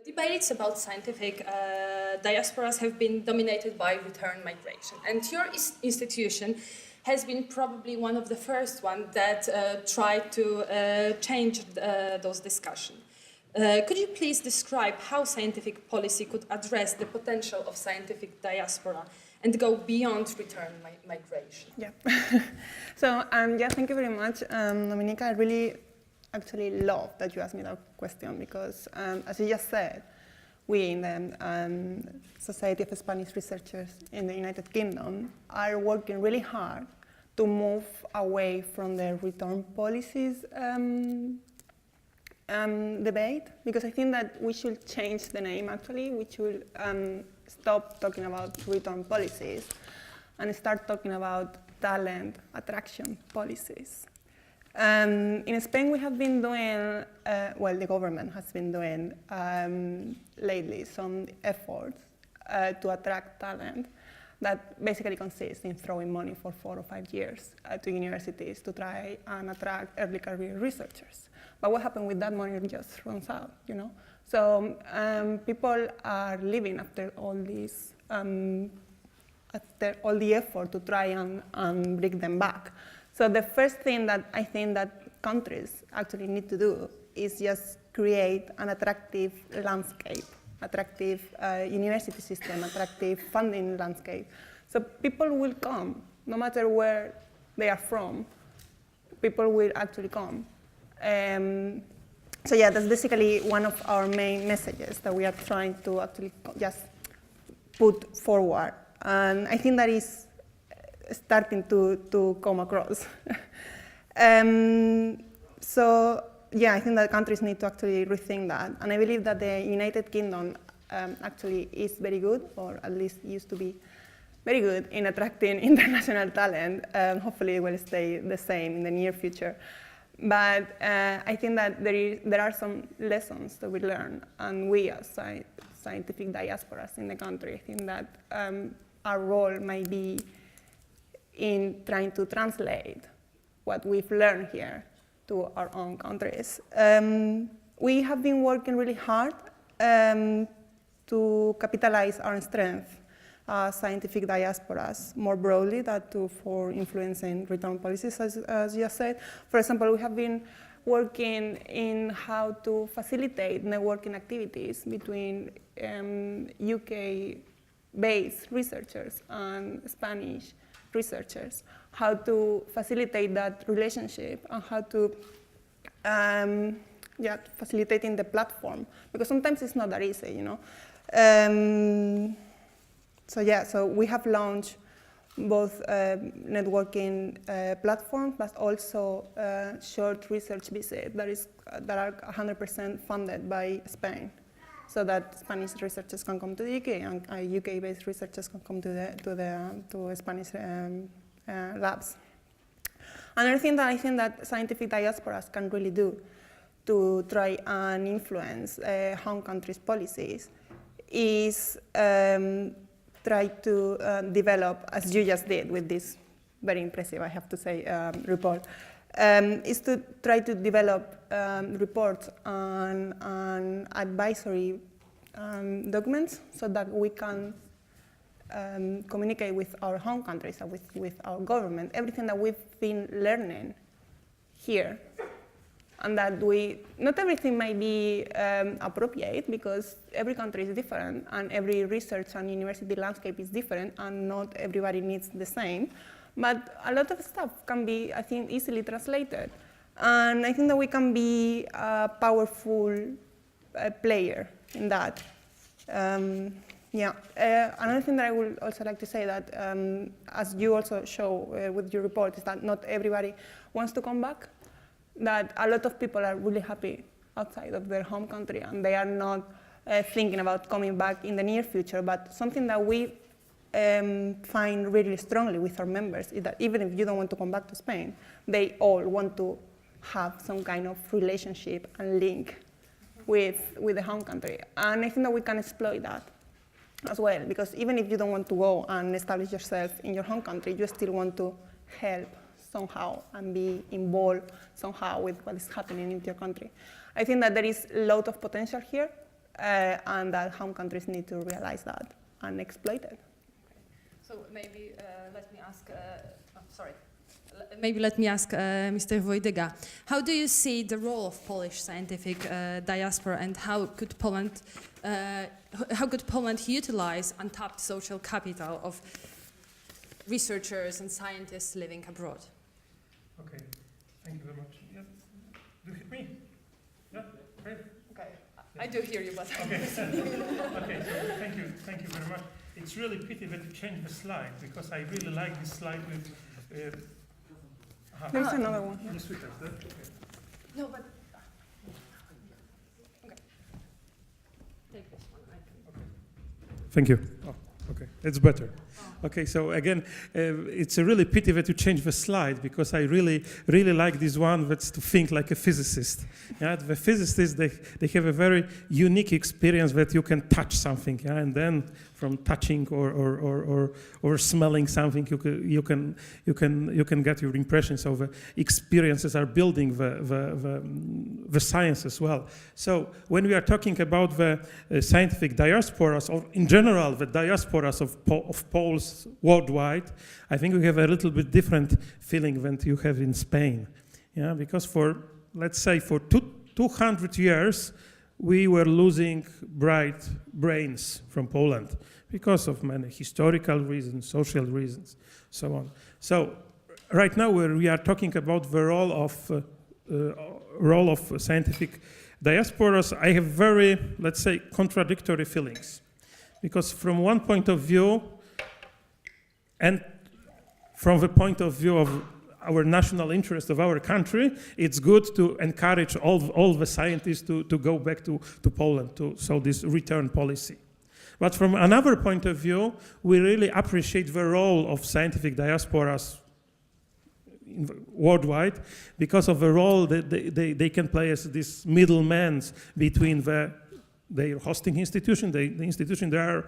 Debates about scientific diasporas have been dominated by return migration, and your institution has been probably one of the first ones that tried to change those discussions. Could you please describe how scientific policy could address the potential of scientific diaspora and go beyond return migration? Yeah. So, yeah, thank you very much, Dominica. I really actually love that you asked me that question because, as you just said, we in the Society of Spanish Researchers in the United Kingdom are working really hard to move away from the return policies debate, because I think that we should change the name actually. We should stop talking about return policies and start talking about talent attraction policies. In Spain, we have been doing, well, the government has been doing lately some efforts to attract talent that basically consists in throwing money for 4 or 5 years to universities to try and attract early career researchers. But what happened with that money? It just runs out, you know? So people are leaving after all this, after all the effort to try and bring them back. So the first thing that I think that countries actually need to do is just create an attractive landscape, attractive university system, attractive funding landscape. So people will come, no matter where they are from, people will actually come. So yeah, that's basically one of our main messages that we are trying to actually just put forward. And I think that is starting to come across. So yeah, I think that countries need to actually rethink that. And I believe that the United Kingdom actually is very good, or at least used to be very good in attracting international talent. Hopefully it will stay the same in the near future. But I think that there are some lessons that we learn, and we as scientific diasporas in the country, I think that our role might be in trying to translate what we've learned here to our own countries. We have been working really hard to capitalize our strength as scientific diasporas more broadly for influencing return policies, as you said. For example, we have been working in how to facilitate networking activities between UK-based researchers and Spanish researchers, how to facilitate that relationship and how to facilitating the platform, because sometimes it's not that easy, you know. So we have launched both networking platforms, but also short research visits that are 100% funded by Spain, so that Spanish researchers can come to the UK and UK-based researchers can come to Spanish labs. Another thing that I think that scientific diasporas can really do to try and influence home countries' policies is try to develop, as you just did with this very impressive, I have to say, report, is to try to develop reports and advisory documents so that we can communicate with our home countries and with our government, everything that we've been learning here. And that not everything might be appropriate, because every country is different and every research and university landscape is different and not everybody needs the same. But a lot of stuff can be, I think, easily translated. And I think that we can be a powerful player in that. Another thing that I would also like to say that, as you also show with your report, is that not everybody wants to come back. That a lot of people are really happy outside of their home country and they are not thinking about coming back in the near future. But something that we find really strongly with our members is that even if you don't want to come back to Spain, they all want to have some kind of relationship and link with the home country. And I think that we can exploit that as well, because even if you don't want to go and establish yourself in your home country, you still want to help somehow and be involved somehow with what is happening in your country. I think that there is a lot of potential here, and that home countries need to realize that and exploit it. So maybe let me ask, Maybe let me ask Mr. Wojdyga, how do you see the role of Polish scientific diaspora, and how could Poland utilize untapped social capital of researchers and scientists living abroad? Okay, thank you very much. Yeah. Do you hear me? Yeah, great. Okay, I do hear you, but okay. Okay, so thank you very much. It's really pity that you changed the slide, because I really like this slide with. There's another one. Okay. No, but okay. Take this one. Thank you. Oh, okay, it's better. Okay, so again, it's a really pity that you changed the slide, because I really like this one that's to think like a physicist. Yeah, the physicists, they have a very unique experience that you can touch something, yeah, and then from touching or smelling something, you can get your impressions. So the experiences are building the science as well. So when we are talking about the scientific diasporas, or in general the diasporas of Poles worldwide, I think we have a little bit different feeling than you have in Spain. Yeah, because let's say for 200 years, we were losing bright brains from Poland because of many historical reasons, social reasons, so on. So right now we are talking about the role of scientific diasporas. I have very, let's say, contradictory feelings, because from one point of view, and from the point of view of our national interest of our country, it's good to encourage all the scientists to go back to Poland, so this return policy. But from another point of view, we really appreciate the role of scientific diasporas worldwide, because of the role that they can play as these middlemen between their hosting institution, the institution that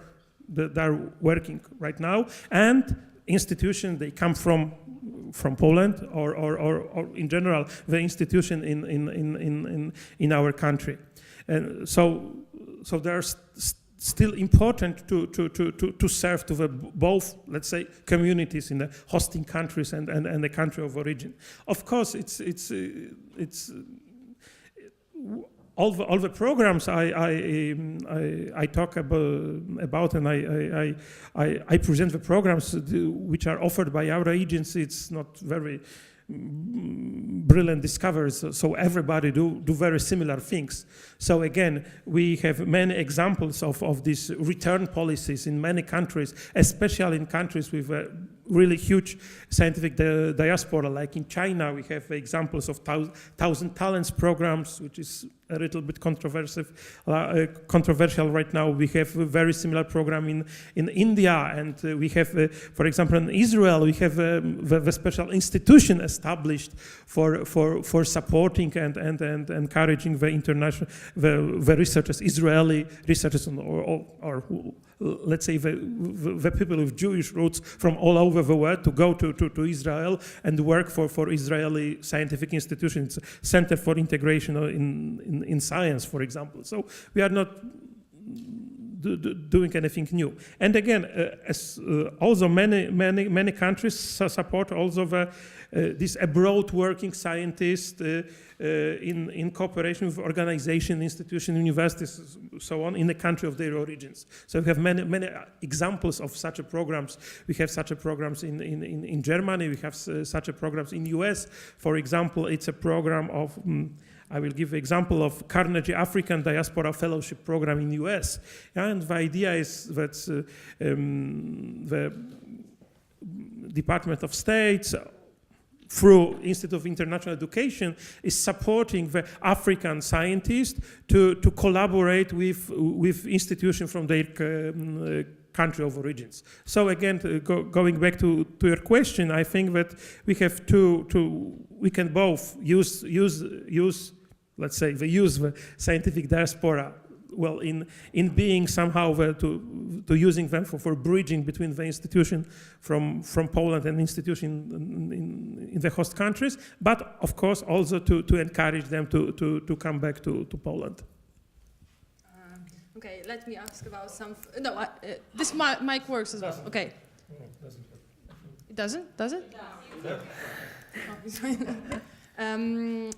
are working right now, and institutions they come from Poland, or in general the institution in our country. And so there's still important to serve to both, let's say, communities in the hosting countries and the country of origin. Of course, it's all the programs I talk about, and I present the programs which are offered by our agency. It's not very brilliant discoveries, so everybody do very similar things. So again, we have many examples of these return policies in many countries, especially in countries with a really huge scientific diaspora, like in China. We have examples of 1,000 Talents programs, which is a little bit controversial right now. We have a very similar program in India, and we have, for example, in Israel, we have the special institution established for supporting and encouraging the international the researchers, Israeli researchers, or let's say the people with Jewish roots from all over the world to go to Israel and work for Israeli scientific institutions, Center for Integration in Science, for example. So we are not doing anything new. And again, also many countries support also these abroad working scientists in cooperation with organizations, institutions, universities, so on, in the country of their origins. So we have many examples of such programs. We have such programs in Germany. We have such programs in US. For example, it's a program of I will give an example of Carnegie African Diaspora Fellowship Program in US. And the idea is that the Department of State, through Institute of International Education, is supporting the African scientists to collaborate with institutions from their country of origins. So again, going back to your question, I think that we have we can both use let's say, use the scientific diaspora, well, in being somehow to using them for bridging between the institution from Poland and institution in the host countries, but of course also to encourage them to come back to Poland. Okay, let me ask about some. This mic works as well. Okay. It doesn't? Does it? No.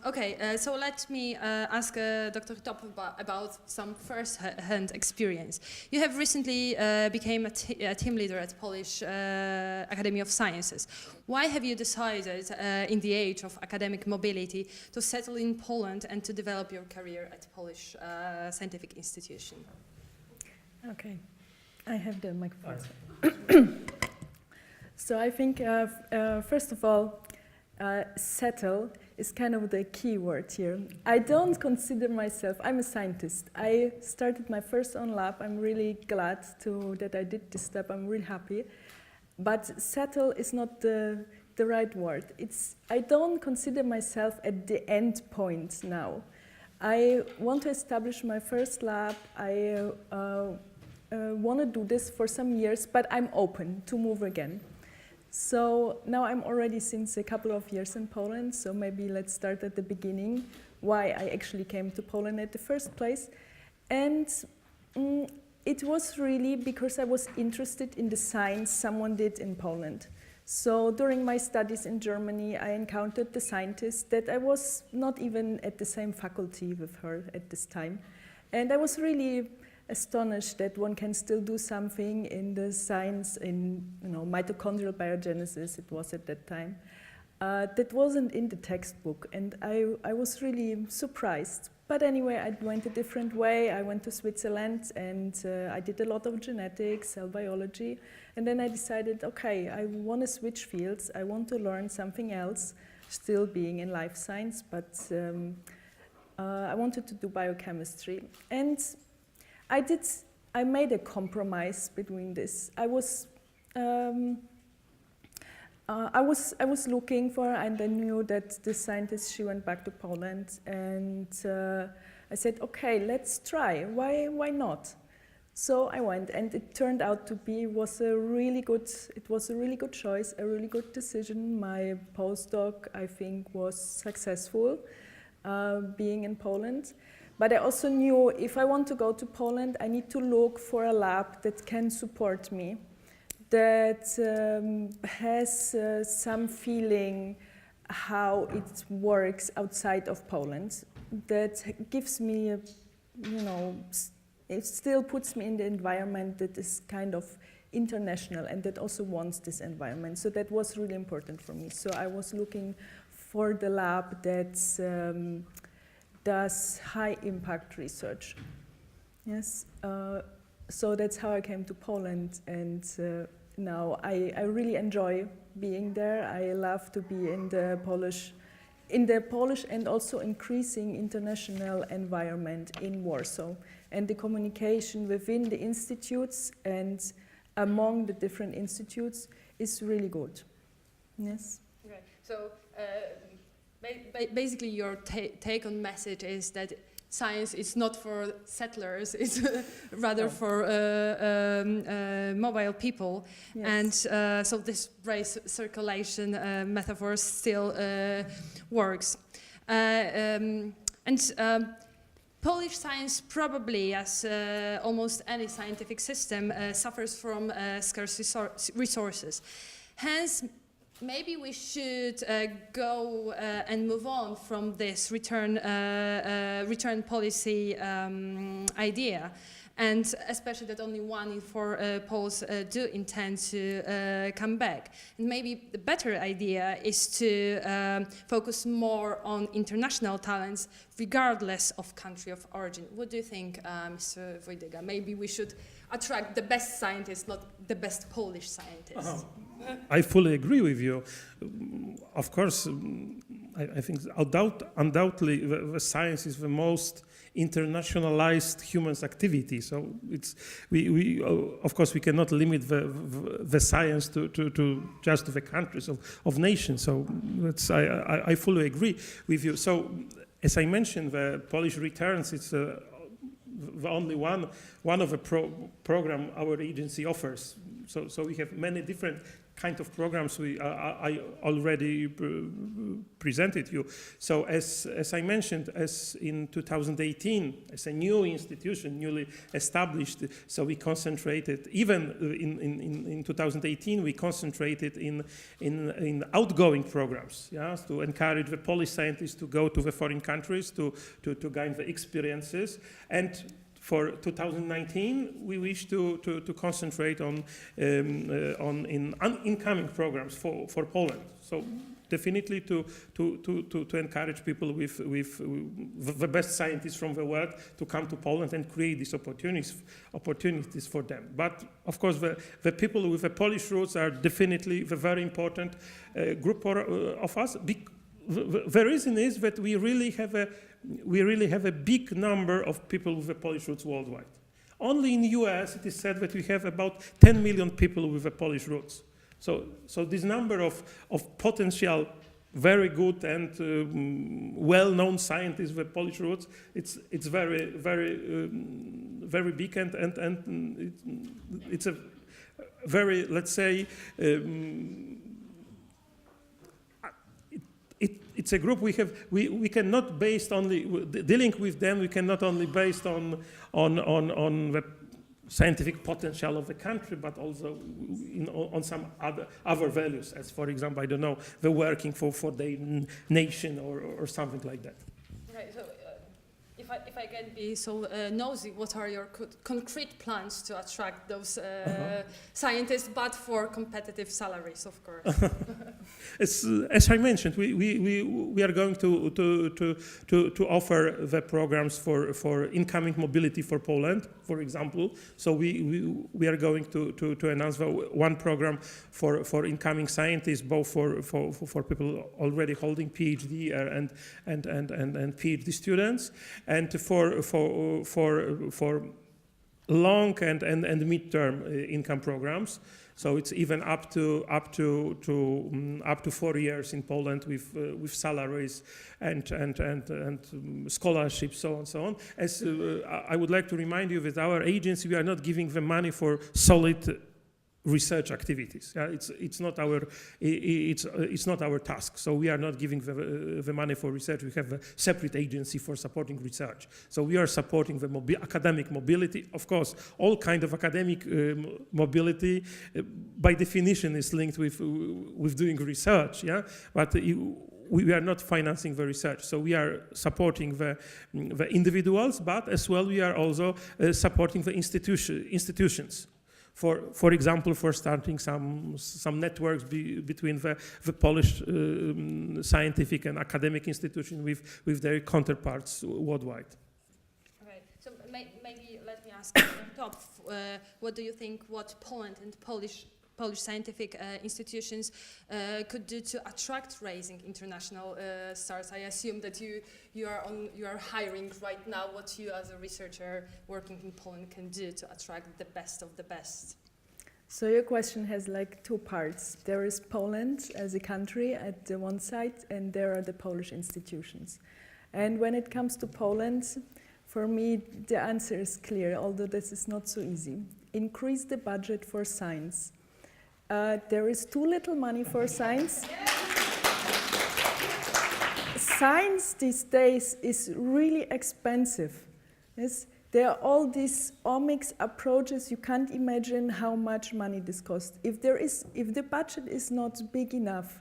Okay, so let me ask Dr. Top about some first-hand experience. You have recently became a team leader at Polish Academy of Sciences. Why have you decided, in the age of academic mobility, to settle in Poland and to develop your career at Polish scientific institution? Okay, I have the microphone. So I think, first of all, settle is kind of the key word here. I don't consider myself, I'm a scientist. I started my first own lab. I'm really glad that I did this step. I'm really happy. But settle is not the right word. I don't consider myself at the end point now. I want to establish my first lab. I want to do this for some years, but I'm open to move again. So now I'm already since a couple of years in Poland, so maybe let's start at the beginning, why I actually came to Poland at the first place. And it was really because I was interested in the science someone did in Poland. So during my studies in Germany, I encountered the scientist that I was not even at the same faculty with her at this time. And I was really astonished that one can still do something in the science, in mitochondrial biogenesis, it was at that time, that wasn't in the textbook, and I was really surprised. But anyway, I went a different way. I went to Switzerland, and I did a lot of genetics, cell biology, and then I decided, okay, I want to switch fields. I want to learn something else, still being in life science, but I wanted to do biochemistry. And I made a compromise between this. I was looking for, and I knew that the scientist, she went back to Poland, and I said, okay, let's try. Why not? So I went, and it turned out to be it was a really good choice, a really good decision. My postdoc, I think, was successful, being in Poland. But I also knew if I want to go to Poland, I need to look for a lab that can support me, that has some feeling how it works outside of Poland, that gives me, it still puts me in the environment that is kind of international and that also wants this environment. So that was really important for me. So I was looking for the lab that does high impact research. Yes, so that's how I came to Poland, and now I really enjoy being there. I love to be in the Polish and also increasing international environment in Warsaw, and the communication within the institutes and among the different institutes is really good. Yes. Okay. So. Basically, your take on message is that science is not for settlers; it's rather for mobile people. Yes. And so this race circulation metaphor still works. Polish science, probably, as almost any scientific system, suffers from scarce resources. Hence, maybe we should go and move on from this return policy idea, and especially that only 1 in 4 Poles do intend to come back. And maybe the better idea is to focus more on international talents, regardless of country of origin. What do you think, Mr. Wojdyga? Maybe we should attract the best scientists, not the best Polish scientists. I fully agree with you. Of course, I think undoubtedly the science is the most internationalized human's activity. So we of course we cannot limit the science to just the countries of nations. So I fully agree with you. So as I mentioned, the Polish returns, it's the only one of the program our agency offers. So we have many different kind of programs I already presented you. So as I mentioned, as in 2018, as a new institution, newly established, so we concentrated, even in 2018, we concentrated in outgoing programs, yeah, to encourage the Polish scientists to go to the foreign countries to gain the experiences. And for 2019, we wish to concentrate on incoming programs for Poland. So definitely to encourage people with the best scientists from the world to come to Poland and create these opportunities for them. But of course, the people with the Polish roots are definitely the very important group of us. The reason is that we really have a big number of people with the Polish roots worldwide. Only in the US, it is said that we have about 10 million people with the Polish roots. So this number of potential, very good and well-known scientists with Polish roots, it's very, very, very big, and it's a very, let's say, it's a group we cannot based only dealing with them. We cannot only based on the scientific potential of the country, but also on some other values, as for example, I don't know, the working for the nation or something like that. Right. So, if I can be so nosy, what are your concrete plans to attract those scientists, but for competitive salaries, of course? As I mentioned, we are going to offer the programs for incoming mobility for Poland, for example. So we are going to announce one program for incoming scientists, both for people already holding PhD and PhD students, and for long and mid-term income programs. So it's even up to 4 years in Poland with salaries and scholarships, so on. As I would like to remind you that our agency, we are not giving the money for solid research activities. It's not our task. So we are not giving the money for research. We have a separate agency for supporting research. So we are supporting the academic mobility. Of course, all kind of academic mobility by definition is linked with doing research. Yeah, but we are not financing the research. So we are supporting the individuals, but as well we are also supporting the institutions. For example, for starting some networks between the Polish scientific and academic institution with their counterparts worldwide. Okay, so maybe let me ask you on top, what do you think what Poland and Polish scientific institutions could do to attract rising international stars? I assume that you are hiring right now. What you as a researcher working in Poland can do to attract the best of the best? So your question has like two parts. There is Poland as a country at the one side, and there are the Polish institutions. And when it comes to Poland, for me the answer is clear, although this is not so easy. Increase the budget for science. There is too little money for science. Science these days is really expensive. Yes? There are all these omics approaches. You can't imagine how much money this costs. If the budget is not big enough,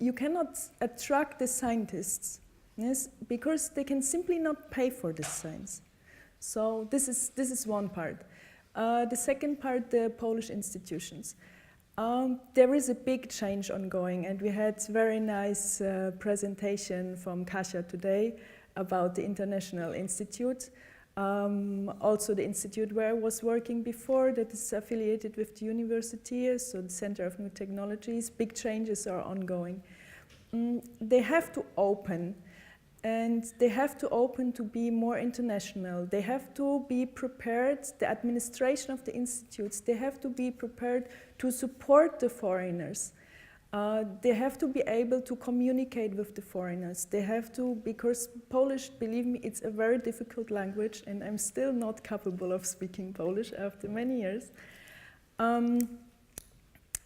you cannot attract the scientists, yes, because they can simply not pay for this science. So this is one part. The second part, the Polish institutions. There is a big change ongoing, and we had very nice presentation from Kasia today about the International Institute. Also the institute where I was working before, that is affiliated with the university, so the Center of New Technologies. Big changes are ongoing. They have to open. And they have to open to be more international. They have to be prepared, the administration of the institutes, they have to be prepared to support the foreigners. They have to be able to communicate with the foreigners. They have to, because Polish, believe me, it's a very difficult language, and I'm still not capable of speaking Polish after many years.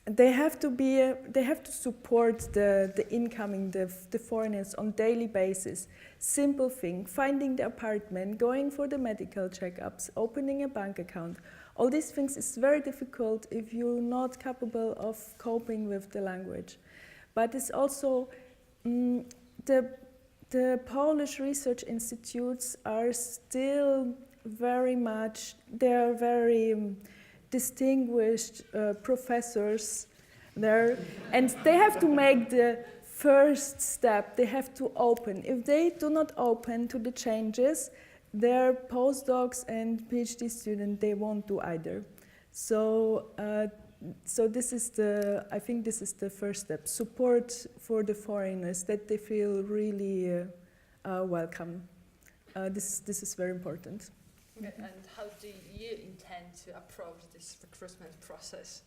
they have to support the incoming, the foreigners on daily basis. Simple thing, finding the apartment, going for the medical checkups, opening a bank account. All these things is very difficult if you're not capable of coping with the language. But it's also, the Polish research institutes are still very much, they're very distinguished professors there, and they have to make the first step. They have to open. If they do not open to the changes, their postdocs and PhD students, they won't do either. So this is I think this is the first step. Support for the foreigners, that they feel really welcome. This is very important. Okay, and how do you intend to approach this recruitment process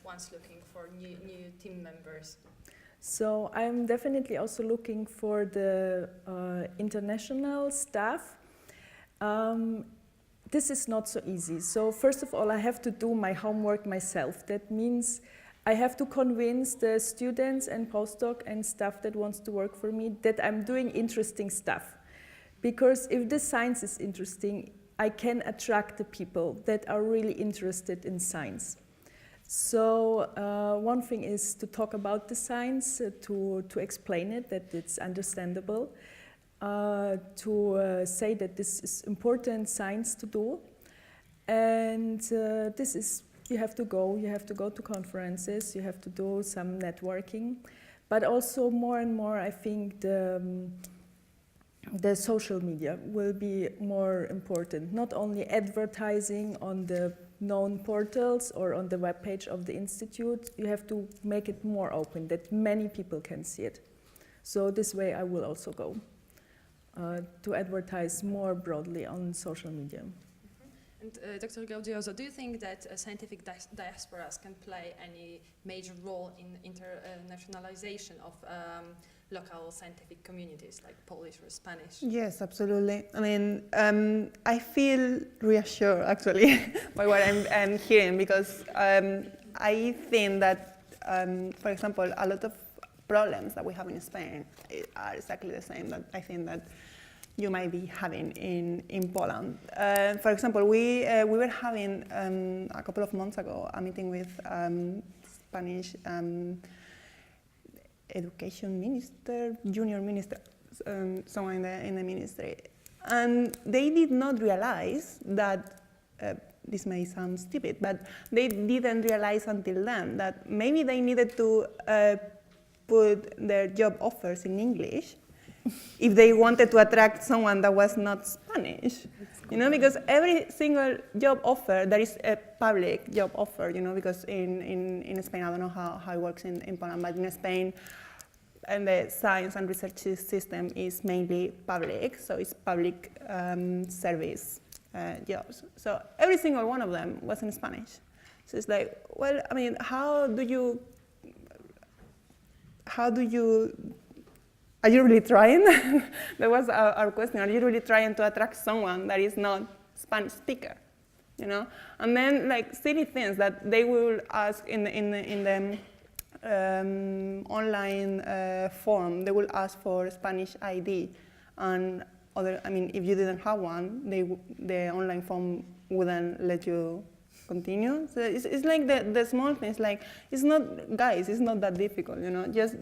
once looking for new team members? So I'm definitely also looking for the international staff. This is not so easy. So first of all, I have to do my homework myself. That means I have to convince the students and postdoc and staff that wants to work for me that I'm doing interesting stuff. Because if the science is interesting, I can attract the people that are really interested in science. So one thing is to talk about the science, to explain it, that it's understandable, to say that this is important science to do. And this is, you have to go to conferences, you have to do some networking. But also more and more, I think the social media will be more important. Not only advertising on the known portals or on the webpage of the institute, you have to make it more open, that many people can see it. So this way I will also go to advertise more broadly on social media. And Dr. Gaudioso, do you think that scientific diasporas can play any major role in internationalization of local scientific communities like Polish or Spanish? Yes, absolutely. I mean, I feel reassured actually by what I'm hearing, because I think that, for example, a lot of problems that we have in Spain are exactly the same that I think that you might be having in Poland. For example, we were having a couple of months ago a meeting with Spanish education minister, junior minister, someone in the ministry. And they did not realize that, this may sound stupid, but they didn't realize until then that maybe they needed to put their job offers in English if they wanted to attract someone that was not Spanish. You know, because every single job offer, there is a public job offer, you know, because in Spain, I don't know how it works in Poland, but in Spain, and the science and research system is mainly public, so it's public service jobs. So every single one of them was in Spanish. So it's like, well, I mean, are you really trying? That was our question. Are you really trying to attract someone that is not Spanish speaker? You know, and then like silly things that they will ask in the online form. They will ask for Spanish ID, and if you didn't have one, the online form wouldn't let you continue. So it's like the small things, like it's not that difficult, you know, just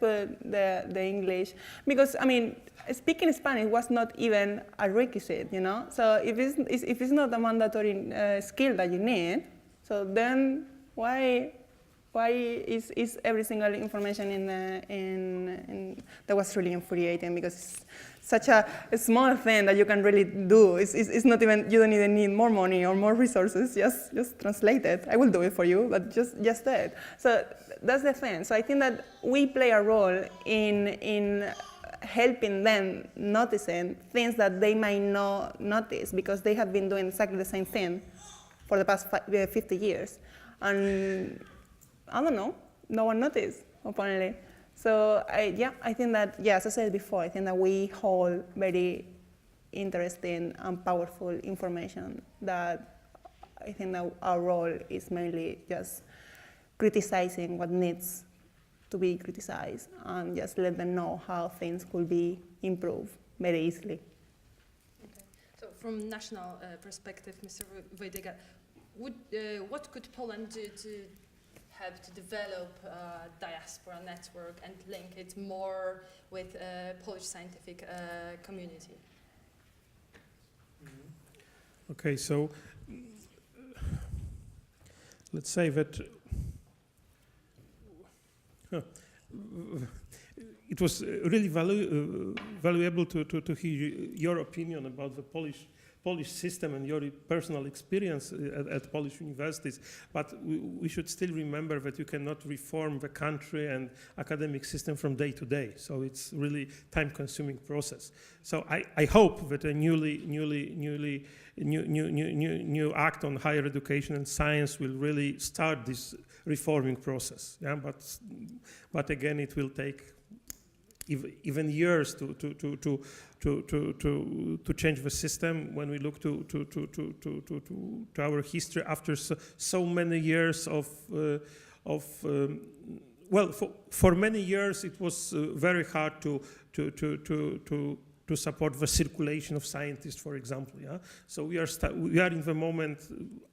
put the English, because I mean, speaking Spanish was not even a requisite, you know, so if it's not a mandatory skill that you need, so then why is every single information in that was really infuriating, because it's such a small thing that you can really do. It's not even, you don't even need more money or more resources, just translate it. I will do it for you, but just do it. So that's the thing. So I think that we play a role in helping them noticing things that they might not notice, because they have been doing exactly the same thing for the past 50 years. And I don't know, no one noticed, apparently. So I think that, as I said before, I think that we hold very interesting and powerful information that I think that our role is mainly just criticizing what needs to be criticized and just let them know how things could be improved very easily. Okay. So from national perspective, Mr. Wojtyga, what could Poland do to help to develop a diaspora network and link it more with Polish scientific community? Okay, so let's say that it was really valuable to hear your opinion about the Polish system and your personal experience at Polish universities, but we should still remember that you cannot reform the country and academic system from day to day. So it's really time-consuming process. So I hope that a new act on higher education and science will really start this reforming process. Yeah, but again, it will take even years to change the system. When we look to our history after so many years well, for many years it was very hard to support the circulation of scientists, for example. Yeah, so we are in the moment.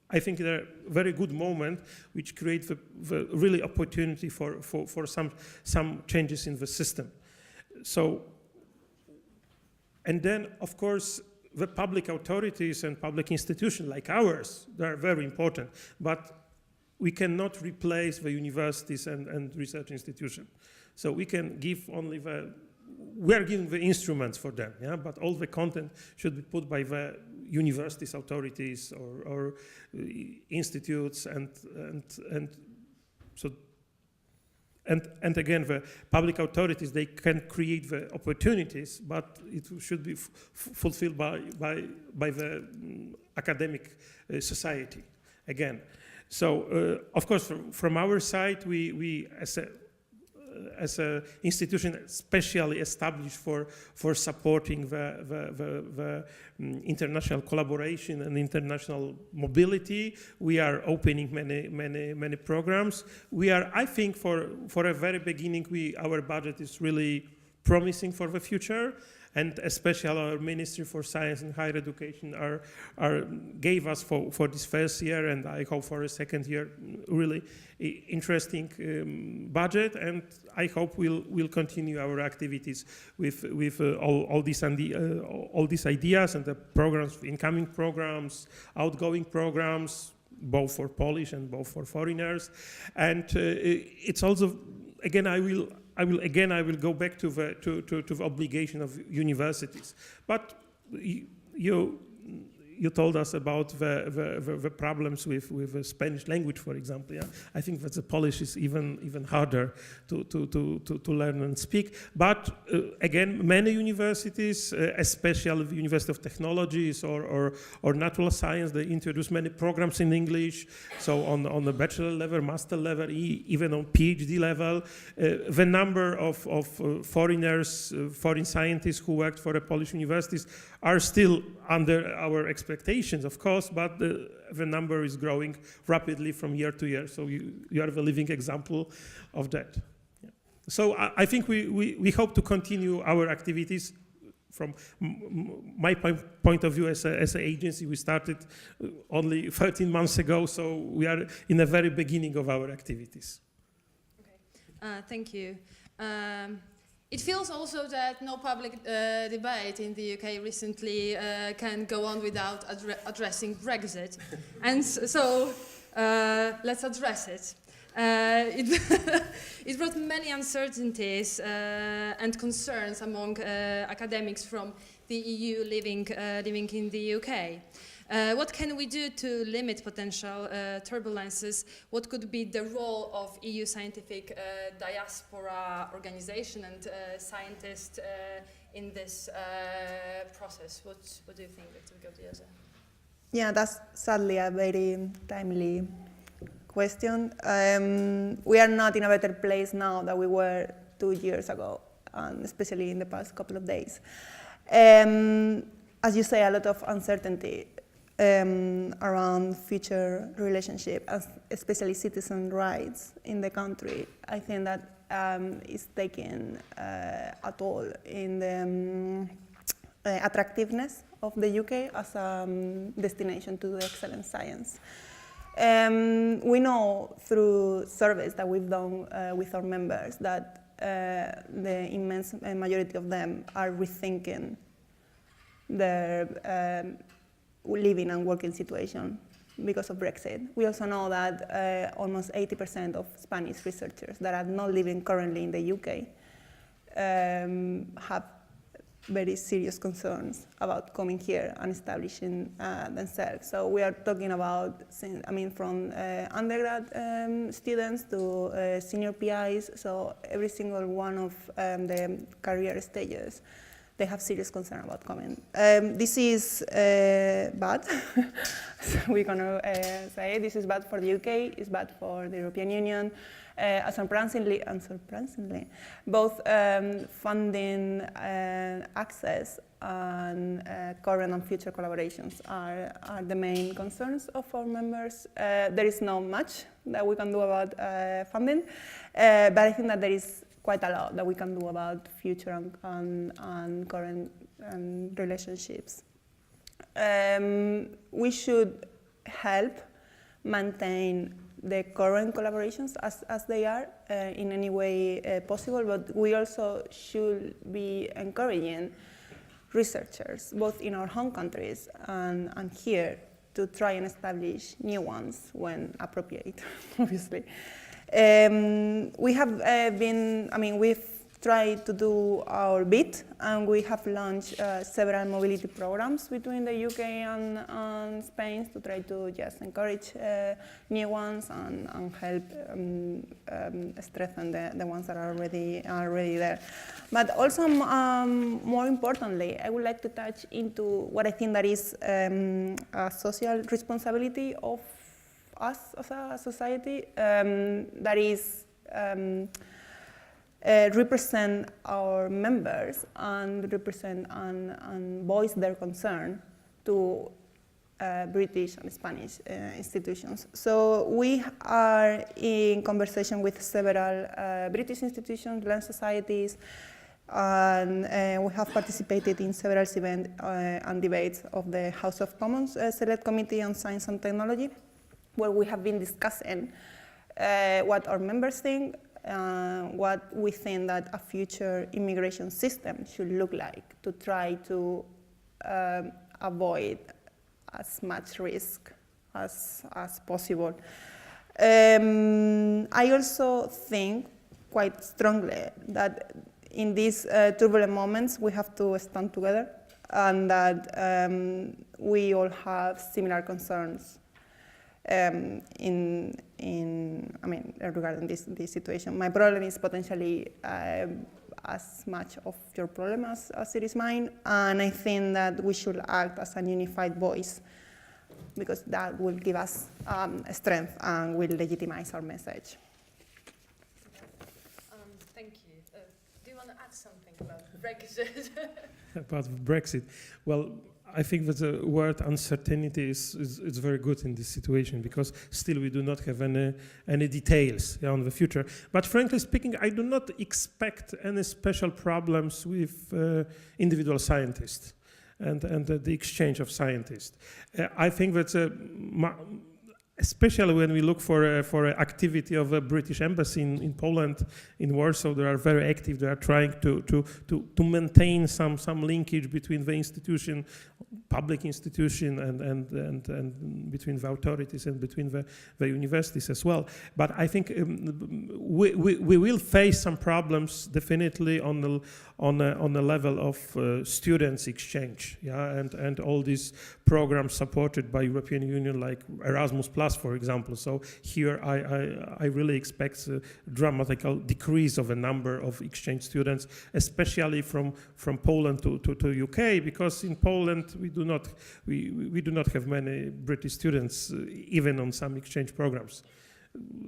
I think a very good moment, which creates the really opportunity for some changes in the system. So, and then, of course, the public authorities and public institutions like ours, they are very important, but we cannot replace the universities and research institutions. So we can give only we are giving the instruments for them, yeah, but all the content should be put by the universities, authorities, or institutes, and so. And again, the public authorities, they can create the opportunities, but it should be fulfilled by the academic society, again. So, of course, from our side, we as an institution specially established for supporting the international collaboration and international mobility. We are opening many programs. We are, I think, for a very beginning, our budget is really promising for the future, and especially our Ministry for Science and Higher Education gave us for this first year, and I hope for a second year, really interesting budget, and I hope we'll continue our activities with all these ideas and the programs, incoming programs, outgoing programs, both for Polish and both for foreigners, and it's also, again, I will go back to the obligation of universities. But you told us about the problems with the Spanish language, for example. Yeah? I think that the Polish is even harder to learn and speak. But again, many universities, especially the University of Technologies or Natural Science, they introduce many programs in English. So on the bachelor level, master level, even on PhD level, the number of foreigners, foreign scientists who worked for the Polish universities are still under our expectations, of course, but the number is growing rapidly from year to year. So you are the living example of that. Yeah. So I think we hope to continue our activities. From my point of view as an agency, we started only 13 months ago, so we are in the very beginning of our activities. Okay, thank you. It feels also that no public debate in the UK recently can go on without addressing Brexit. And so let's address it. It brought many uncertainties and concerns among academics from the EU living in the UK. What can we do to limit potential turbulences? What could be the role of EU scientific diaspora organization and scientists in this process? What do you think, Dr. Gaudiaza? Yeah, that's sadly a very timely question. We are not in a better place now than we were 2 years ago, and especially in the past couple of days. As you say, a lot of uncertainty. around future relationship, especially citizen rights in the country. I think that is taken a toll in the attractiveness of the UK as a destination to do excellent science. We know through surveys that we've done with our members that the immense majority of them are rethinking their living and working situation because of Brexit. We also know that almost 80% of Spanish researchers that are not living currently in the UK have very serious concerns about coming here and establishing themselves. So we are talking about, from undergrad students to senior PIs, so every single one of the career stages, they have serious concern about coming. This is bad. So we're going to say this is bad for the UK, it's bad for the European Union. Unsurprisingly, both funding access and current and future collaborations are the main concerns of our members. There is not much that we can do about funding, but I think that there is quite a lot that we can do about future and current relationships. We should help maintain the current collaborations as they are in any way possible, but we also should be encouraging researchers, both in our home countries and here, to try and establish new ones when appropriate, obviously. We have we've tried to do our bit, and we have launched several mobility programs between the UK and Spain to try to just encourage new ones and help strengthen the ones that are already there. But also, more importantly, I would like to touch into what I think that is a social responsibility of us as a society, that is represent our members and represent and voice their concern to British and Spanish institutions. So we are in conversation with several British institutions, learned societies, and we have participated in several events and debates of the House of Commons Select Committee on Science and Technology, where we have been discussing what our members think, what we think that a future immigration system should look like to try to avoid as much risk as possible. I also think quite strongly that in these turbulent moments we have to stand together, and that we all have similar concerns regarding this situation. My problem is potentially as much of your problem as it is mine, and I think that we should act as a unified voice, because that will give us strength and will legitimize our message. Thank you. Do you want to add something about Brexit? About Brexit? Well, I think that the word uncertainty is very good in this situation, because still we do not have any details on the future. But frankly speaking, I do not expect any special problems with individual scientists and the exchange of scientists. I think that especially when we look for activity of a British embassy in Poland, in Warsaw, they are very active. They are trying to maintain some linkage between the institution, public institution, and between the authorities and between the universities as well. But I think we will face some problems definitely on the level of students exchange, and all these programs supported by European Union, like Erasmus+, for example. So here I really expect a dramatical decrease of a number of exchange students, especially from Poland to UK, because in Poland we do not have many British students, even on some exchange programs.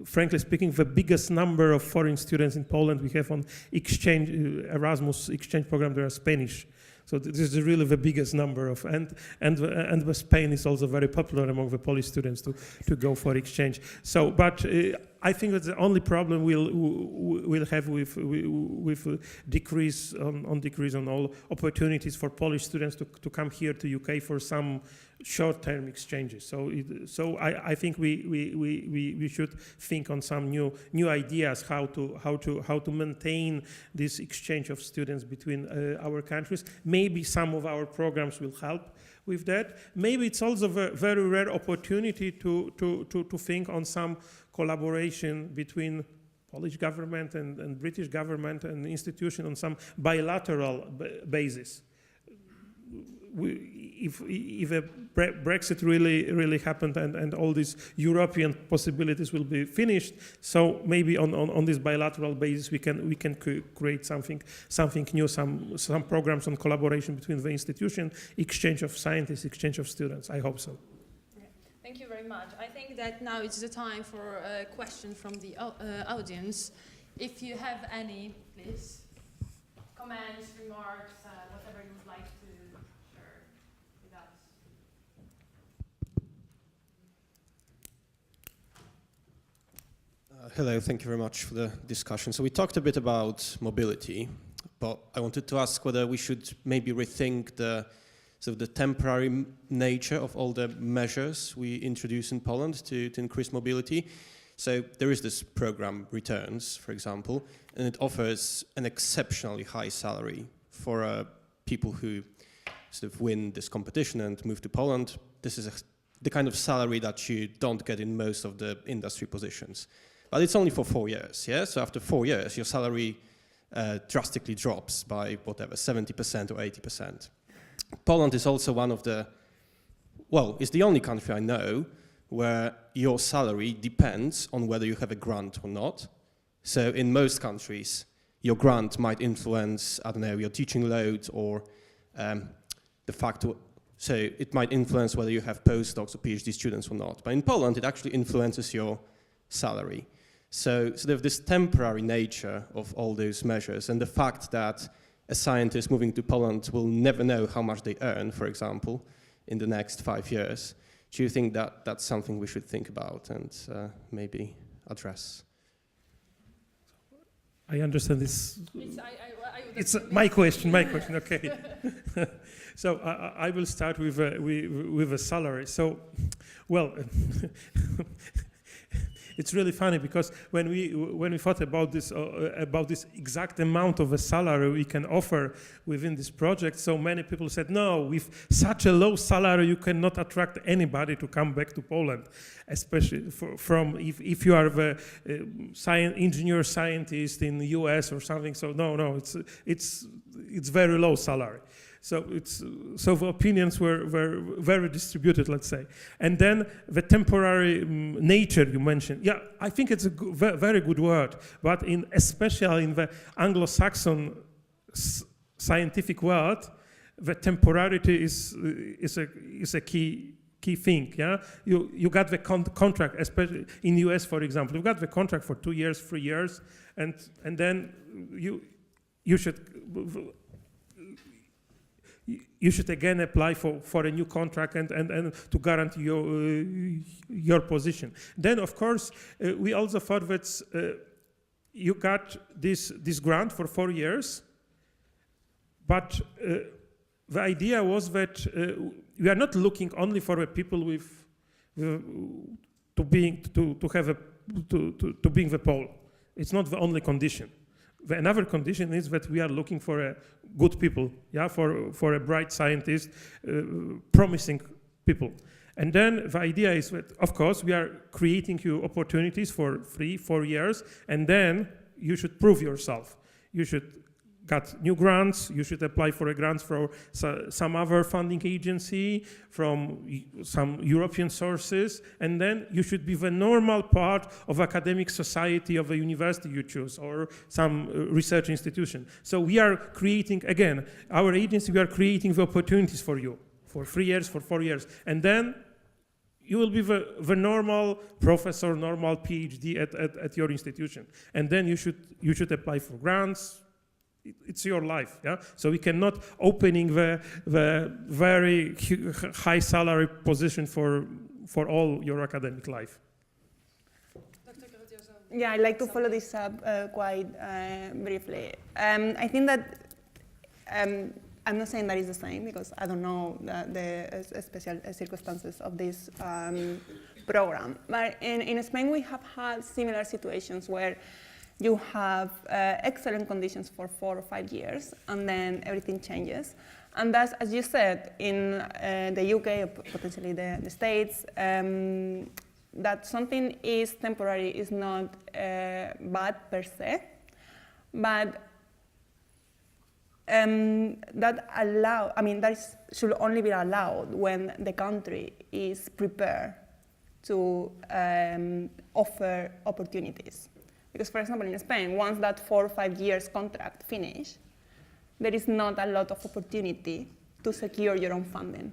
Frankly speaking, the biggest number of foreign students in Poland we have on exchange Erasmus exchange program, they are Spanish. So this is really the biggest number of, and Spain is also very popular among the Polish students to go for exchange. So, but I think that the only problem we'll have with decrease on all opportunities for Polish students to come here to UK for some short-term exchanges. So I think we should think on some new ideas how to maintain this exchange of students between our countries. Maybe some of our programs will help with that. Maybe it's also a very rare opportunity to think on some collaboration between Polish government and British government and institution on some bilateral basis. If a Brexit really happened and all these European possibilities will be finished, so maybe on this bilateral basis we can create something new, some programs on collaboration between the institution, exchange of scientists, exchange of students. I hope so. Thank you very much. I think that now it's the time for a question from the audience. If you have any, please, comments, remarks, whatever you would like to share with us. Hello, thank you very much for the discussion. So we talked a bit about mobility, but I wanted to ask whether we should maybe rethink the temporary nature of all the measures we introduce in Poland to increase mobility. So there is this program, Returns, for example, and it offers an exceptionally high salary for people who sort of win this competition and move to Poland. This is the kind of salary that you don't get in most of the industry positions. But it's only for 4 years, yeah? So after 4 years, your salary drastically drops by whatever, 70% or 80%. Poland is also one of the, well, it's the only country I know where your salary depends on whether you have a grant or not. So in most countries, your grant might influence, I don't know, your teaching load or the fact, so it might influence whether you have postdocs or PhD students or not. But in Poland, it actually influences your salary. So there's this temporary nature of all those measures, and the fact that a scientist moving to Poland will never know how much they earn, for example, in the next 5 years. Do you think that that's something we should think about and maybe address? I understand this. It's my question. Okay. So I will start with a salary. So, well. It's really funny because when we thought about this exact amount of a salary we can offer within this project, so many people said, no, with such a low salary you cannot attract anybody to come back to Poland, especially from if you are the engineer scientist in the US or something. So no, it's very low salary. So the opinions were very distributed, let's say. And then the temporary nature you mentioned. Yeah, I think it's a very good word, but especially in the Anglo-Saxon scientific world, the temporality is a key thing. Yeah, you got the contract, especially in the US, for example, you got the contract for 2 years, 3 years, and then you should again apply for a new contract and to guarantee your position. Then, of course, we also thought that you got this grant for 4 years, but the idea was that we are not looking only for the people to being the Pole. It's not the only condition. Another condition is that we are looking for good people, yeah, for a bright scientist, promising people. And then the idea is that, of course, we are creating you opportunities for 3-4 years, and then you should prove yourself. You should get new grants, you should apply for a grant from some other funding agency, from some European sources, and then you should be the normal part of academic society of a university you choose, or some research institution. So we are creating, again, our agency, we are creating the opportunities for you, for 3 years, for 4 years, and then you will be the normal professor, normal PhD at your institution. And then you should apply for grants, it's your life, yeah. So we cannot opening the very high salary position for all your academic life. Yeah, I'd like to follow this up quite briefly. I think that I'm not saying that it's the same because I don't know the special circumstances of this program. But in Spain, we have had similar situations where you have excellent conditions for 4 or 5 years, and then everything changes. And that's, as you said, in the UK, or potentially the States, that something is temporary is not bad per se, but that should only be allowed when the country is prepared to offer opportunities. Because, for example, in Spain, once that 4 or 5 years contract finish, there is not a lot of opportunity to secure your own funding.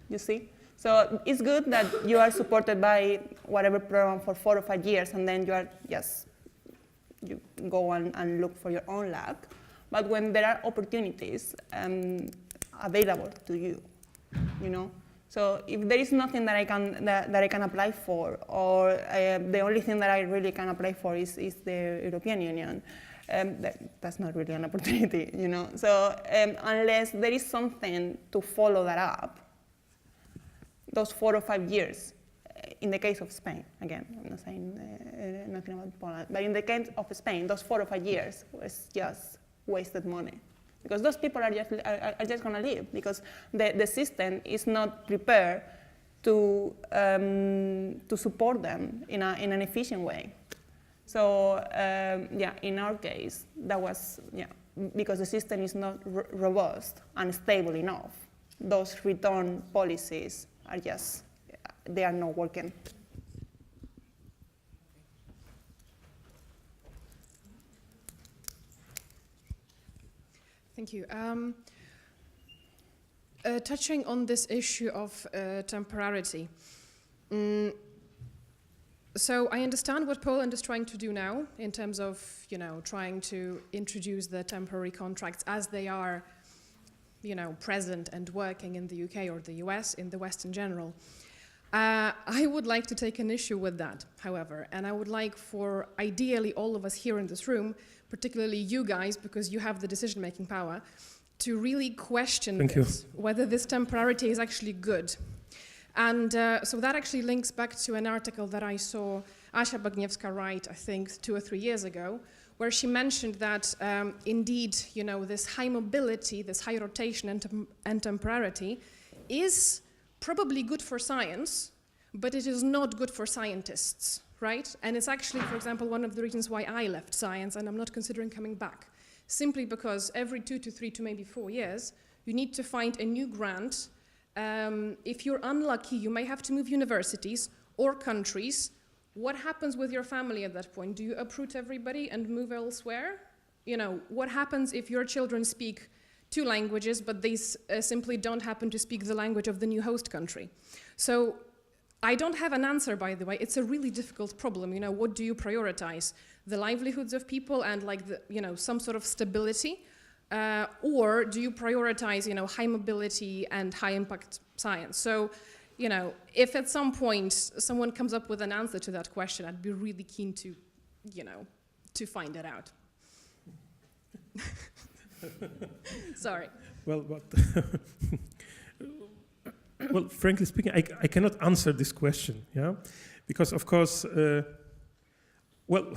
You see? So it's good that you are supported by whatever program for 4 or 5 years, and then you go and look for your own luck. But when there are opportunities available to you, you know. So if there is nothing that I can apply for, or the only thing that I really can apply for is the European Union, that's not really an opportunity, you know. So unless there is something to follow that up, those 4 or 5 years, in the case of Spain, again, I'm not saying nothing about Poland, but in the case of Spain, those 4 or 5 years was just wasted money. Because those people are just going to leave, because the system is not prepared to support them in an efficient way. So in our case, that was because the system is not robust and stable enough. Those return policies are they are not working. Thank you. Touching on this issue of temporarity. So I understand what Poland is trying to do now in terms of, trying to introduce the temporary contracts as they are, present and working in the UK or the US, in the West in general. I would like to take an issue with that, however, and I would like for ideally all of us here in this room, particularly you guys, because you have the decision-making power, to really question whether this temporarity is actually good. And so that actually links back to an article that I saw Asia Bagniewska write, I think, 2 or 3 years ago, where she mentioned that indeed, this high mobility, this high rotation and temporarity is probably good for science, but it is not good for scientists, right? And it's actually, for example, one of the reasons why I left science and I'm not considering coming back. Simply because every 2 to 3 to maybe 4 years, you need to find a new grant. If you're unlucky, you may have to move universities or countries. What happens with your family at that point? Do you uproot everybody and move elsewhere? What happens if your children speak 2 languages, but they simply don't happen to speak the language of the new host country? So I don't have an answer, by the way. It's a really difficult problem. What do you prioritize? The livelihoods of people and some sort of stability? Or do you prioritize, high mobility and high impact science? So, if at some point someone comes up with an answer to that question, I'd be really keen to, to find it out. Sorry. Well, well, frankly speaking, I cannot answer this question, yeah, because of course, well,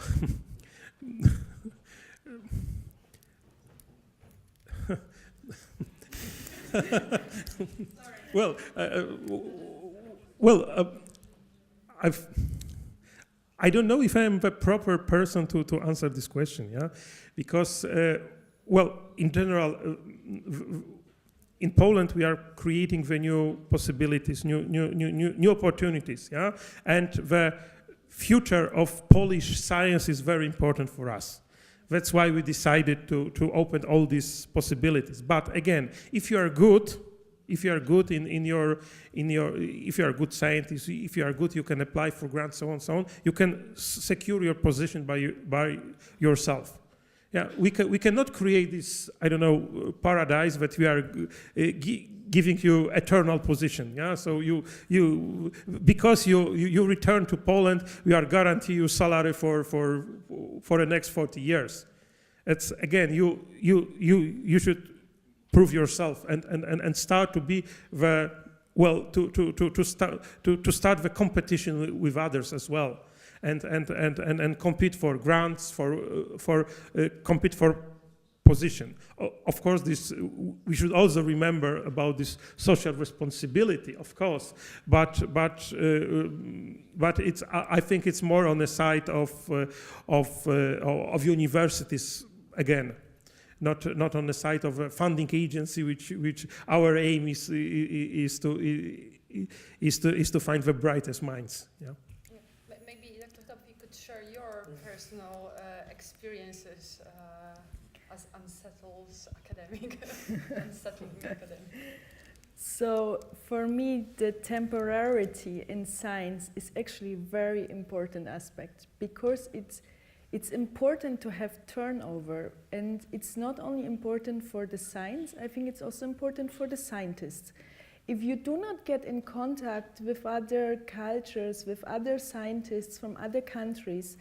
I don't know if I'm the proper person to answer this question, yeah, because well, in general, in Poland we are creating the new possibilities, new opportunities, yeah, and the future of Polish science is very important for us. That's why we decided to open all these possibilities. But again, if you are good if you are good if you are a good scientist, if you are good, you can apply for grants, so on, so on. You can secure your position by yourself. Yeah, we cannot create this, I don't know, paradise that we are giving you eternal position. Yeah, so because you return to Poland, we are guarantee you salary for the next 40 years. It's again, you should prove yourself and start to be the to start the competition with others as well. And compete for grants, compete for position. Of course, we should also remember about this social responsibility, of course. But it's I think it's more on the side of universities again, not on the side of a funding agency, which our aim is to find the brightest minds. Yeah. Share your personal experiences as unsettling academic. So for me, the temporarity in science is actually a very important aspect, because it's important to have turnover, and it's not only important for the science, I think it's also important for the scientists. If you do not get in contact with other cultures, with other scientists from other countries,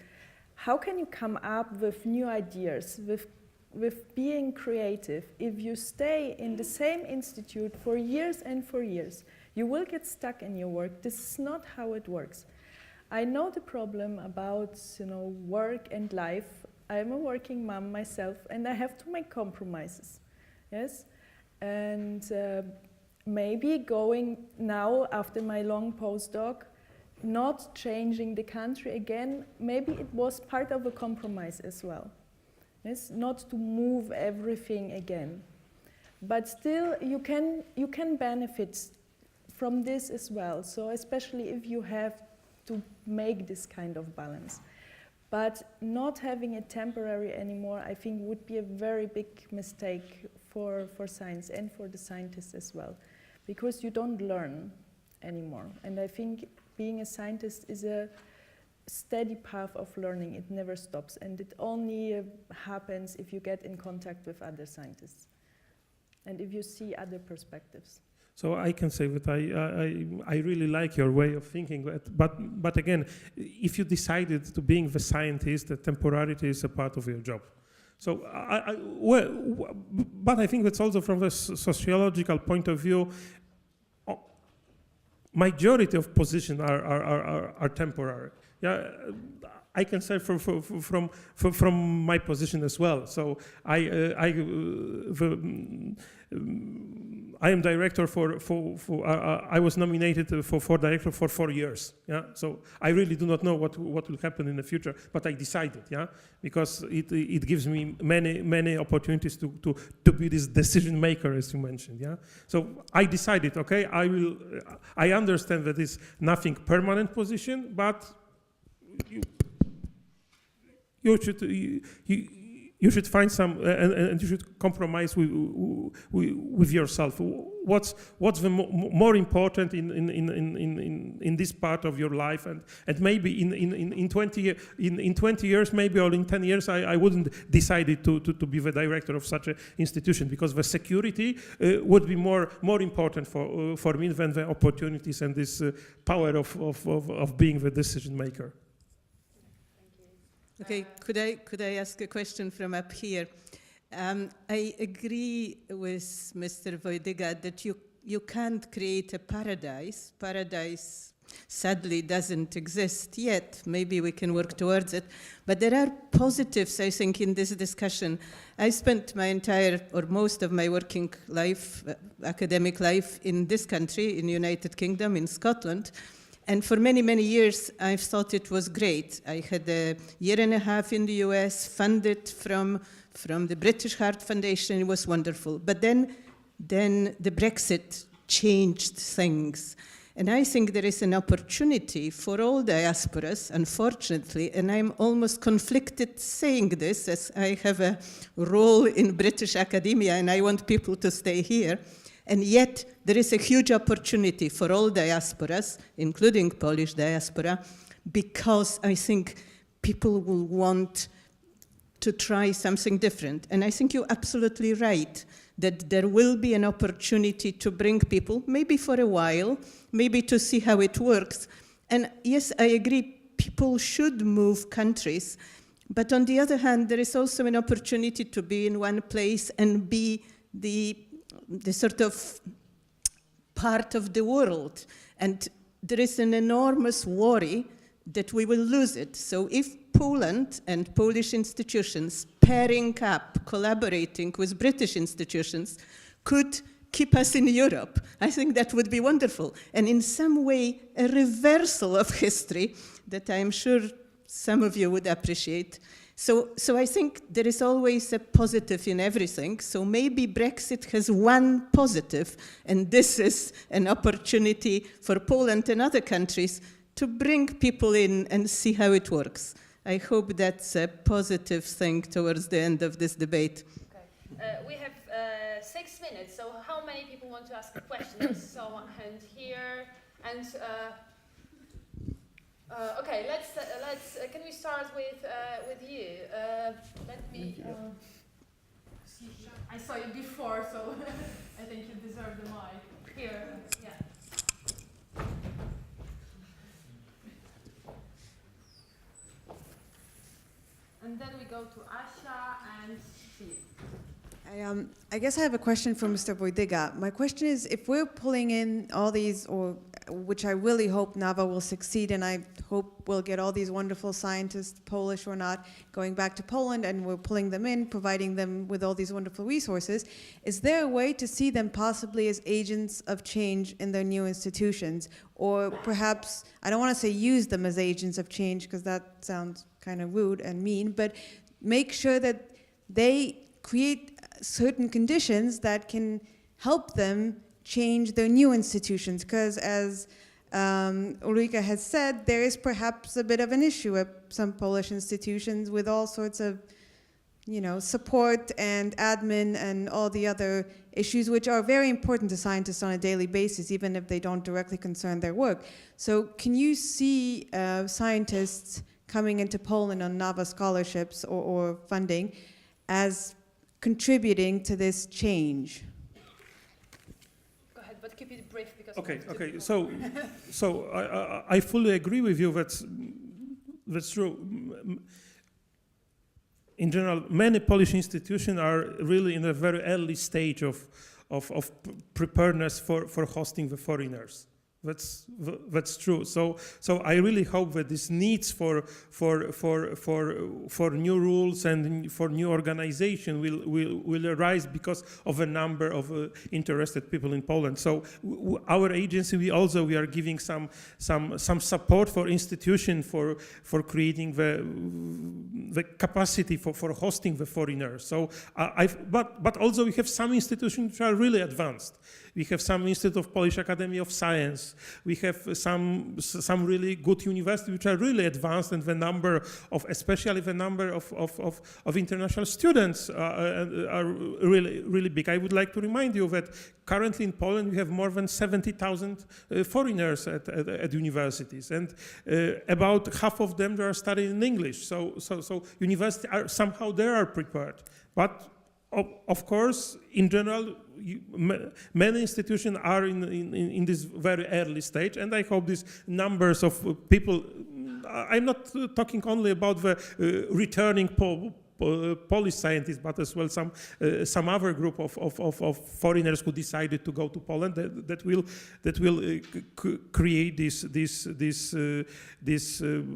how can you come up with new ideas, with being creative? If you stay in the same institute for years and for years, you will get stuck in your work. This is not how it works. I know the problem about work and life. I'm a working mom myself, and I have to make compromises. Yes, and maybe going now after my long postdoc, not changing the country again, maybe it was part of a compromise as well. Yes, not to move everything again. But still, you can benefit from this as well. So especially if you have to make this kind of balance. But not having it temporary anymore, I think, would be a very big mistake for science and for the scientists as well, because you don't learn anymore. And I think being a scientist is a steady path of learning. It never stops, and it only happens if you get in contact with other scientists and if you see other perspectives. So I can say that I really like your way of thinking, but again, if you decided to being the scientist, the temporality is a part of your job. So, but I think that's also from the sociological point of view, majority of positions are temporary. Yeah, I can say from my position as well. So I am director I was nominated for director for 4 years. Yeah, so I really do not know what will happen in the future, but I decided. Yeah, because it gives me many opportunities to be this decision maker, as you mentioned. Yeah, so I decided. Okay, I understand that it's nothing permanent position, but you should find some, and you should compromise with yourself. What's the more important in this part of your life, and maybe in 20 years, maybe, or in 10 years, I wouldn't decide to be the director of such an institution, because the security would be more important for me than the opportunities and this power of being the decision maker. Okay, could I ask a question from up here? I agree with Mr. Wojdyga that you can't create a paradise. Paradise sadly doesn't exist yet. Maybe we can work towards it. But there are positives, I think, in this discussion. I spent my entire, or most of my working life, academic life, in this country, in the United Kingdom, in Scotland. And for many, many years, I thought it was great. I had a year and a half in the US, funded from the British Heart Foundation. It was wonderful. But then the Brexit changed things. And I think there is an opportunity for all diasporas, unfortunately, and I'm almost conflicted saying this, as I have a role in British academia and I want people to stay here. And yet, there is a huge opportunity for all diasporas, including Polish diaspora, because I think people will want to try something different. And I think you're absolutely right that there will be an opportunity to bring people, maybe for a while, maybe to see how it works. And yes, I agree, people should move countries. But on the other hand, there is also an opportunity to be in one place and be the sort of part of the world. And there is an enormous worry that we will lose it. So if Poland and Polish institutions pairing up, collaborating with British institutions could keep us in Europe, I think that would be wonderful. And in some way, a reversal of history that I'm sure some of you would appreciate. So I think there is always a positive in everything. So maybe Brexit has one positive, and this is an opportunity for Poland and other countries to bring people in and see how it works. I hope that's a positive thing towards the end of this debate. Okay. We have 6 minutes, so how many people want to ask questions? So one hand here, and okay, let's can we start with you? Let me see. I saw you before, so I think you deserve the mic. Here, yeah. And then we go to Asha and Steve. I guess I have a question for Mr. Wojdyga. My question is, if we're pulling in all these, or which I really hope NAWA will succeed, and I hope we'll get all these wonderful scientists, Polish or not, going back to Poland, and we're pulling them in, providing them with all these wonderful resources, is there a way to see them possibly as agents of change in their new institutions? Or perhaps, I don't want to say use them as agents of change, because that sounds kind of rude and mean, but make sure that they create certain conditions that can help them change their new institutions, because as Ulrika has said, there is perhaps a bit of an issue at some Polish institutions with all sorts of, support and admin and all the other issues which are very important to scientists on a daily basis, even if they don't directly concern their work. So can you see scientists coming into Poland on NAWA scholarships or funding as contributing to this change? Go ahead, but keep it brief because. Okay. So I fully agree with you. That's true. In general, many Polish institutions are really in a very early stage of preparedness for hosting the foreigners. That's true. So I really hope that this needs for new rules and for new organization will arise because of a number of interested people in Poland. So our agency, we are giving some support for institution for creating the capacity for hosting the foreigners. So but also we have some institutions which are really advanced. We have some Institute of Polish Academy of Science. We have some really good universities which are really advanced, and especially the number of international students are really big. I would like to remind you that currently in Poland we have more than 70,000 foreigners at universities, and about half of them are studying in English. So universities are somehow prepared, but. Of course, in general, many institutions are in this very early stage, and I hope these numbers of people. I'm not talking only about the returning Polish scientists, but as well some other group of foreigners who decided to go to Poland that will create this